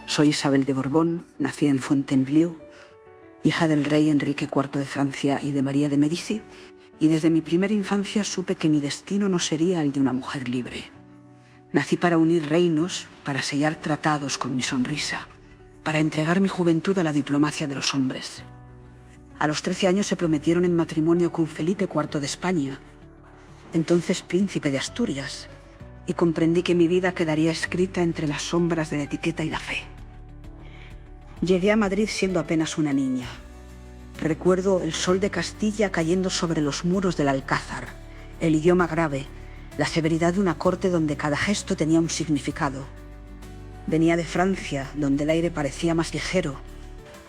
Soy Isabel de Borbón, nací en Fontainebleau, hija del rey Enrique IV de Francia y de María de Medici, y desde mi primera infancia supe que mi destino no sería el de una mujer libre. Nací para unir reinos, para sellar tratados con mi sonrisa, para entregar mi juventud a la diplomacia de los hombres. A los 13 años se prometieron en matrimonio con Felipe IV de España, entonces príncipe de Asturias, y comprendí que mi vida quedaría escrita entre las sombras de la etiqueta y la fe. Llegué a Madrid siendo apenas una niña. Recuerdo el sol de Castilla cayendo sobre los muros del Alcázar, el idioma grave, la severidad de una corte donde cada gesto tenía un significado. Venía de Francia, donde el aire parecía más ligero,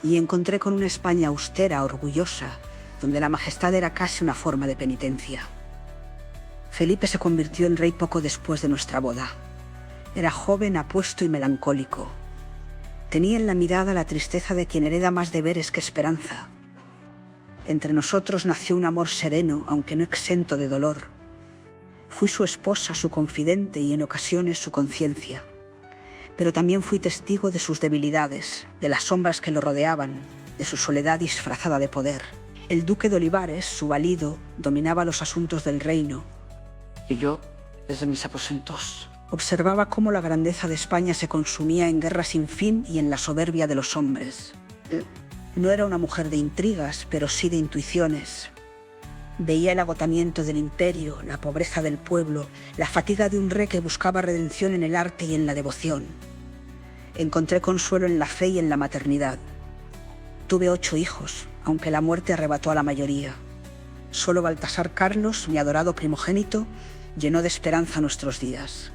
y encontré con una España austera, orgullosa, donde la majestad era casi una forma de penitencia. Felipe se convirtió en rey poco después de nuestra boda. Era joven, apuesto y melancólico. Tenía en la mirada la tristeza de quien hereda más deberes que esperanza. Entre nosotros nació un amor sereno, aunque no exento de dolor. Fui su esposa, su confidente y en ocasiones su conciencia. Pero también fui testigo de sus debilidades, de las sombras que lo rodeaban, de su soledad disfrazada de poder. El duque de Olivares, su valido, dominaba los asuntos del reino. Y yo, desde mis aposentos, observaba cómo la grandeza de España se consumía en guerra sin fin y en la soberbia de los hombres. No era una mujer de intrigas, pero sí de intuiciones. Veía el agotamiento del imperio, la pobreza del pueblo, la fatiga de un rey que buscaba redención en el arte y en la devoción. Encontré consuelo en la fe y en la maternidad. Tuve 8 hijos, aunque la muerte arrebató a la mayoría. Solo Baltasar Carlos, mi adorado primogénito, llenó de esperanza nuestros días.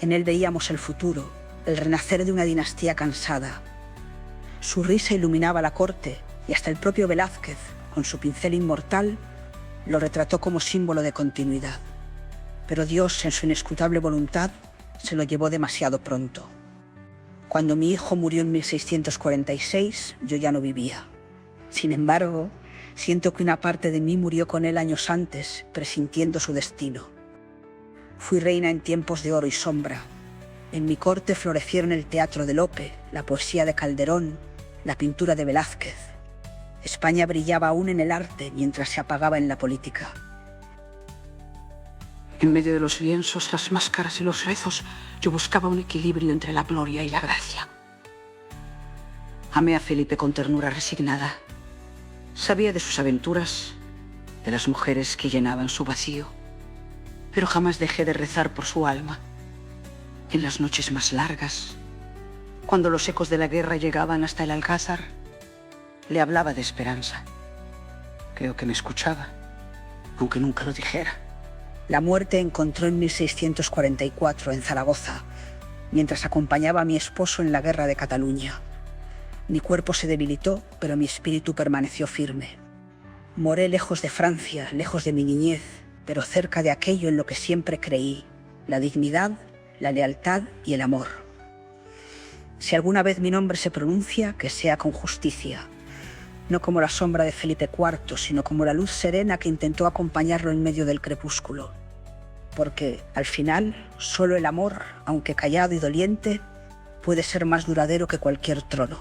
En él veíamos el futuro, el renacer de una dinastía cansada. Su risa iluminaba la corte y hasta el propio Velázquez, con su pincel inmortal, lo retrató como símbolo de continuidad. Pero Dios, en su inescrutable voluntad, se lo llevó demasiado pronto. Cuando mi hijo murió en 1646, yo ya no vivía. Sin embargo, siento que una parte de mí murió con él años antes, presintiendo su destino. Fui reina en tiempos de oro y sombra. En mi corte florecieron el teatro de Lope, la poesía de Calderón, la pintura de Velázquez. España brillaba aún en el arte mientras se apagaba en la política. En medio de los lienzos, las máscaras y los rezos, yo buscaba un equilibrio entre la gloria y la gracia. Amé a Felipe con ternura resignada. Sabía de sus aventuras, de las mujeres que llenaban su vacío, pero jamás dejé de rezar por su alma. En las noches más largas, cuando los ecos de la guerra llegaban hasta el Alcázar, le hablaba de esperanza. Creo que me escuchaba, aunque nunca lo dijera. La muerte encontró en 1644 en Zaragoza, mientras acompañaba a mi esposo en la guerra de Cataluña. Mi cuerpo se debilitó, pero mi espíritu permaneció firme. Moré lejos de Francia, lejos de mi niñez, pero cerca de aquello en lo que siempre creí, la dignidad, la lealtad y el amor. Si alguna vez mi nombre se pronuncia, que sea con justicia, no como la sombra de Felipe IV, sino como la luz serena que intentó acompañarlo en medio del crepúsculo. Porque, al final, solo el amor, aunque callado y doliente, puede ser más duradero que cualquier trono.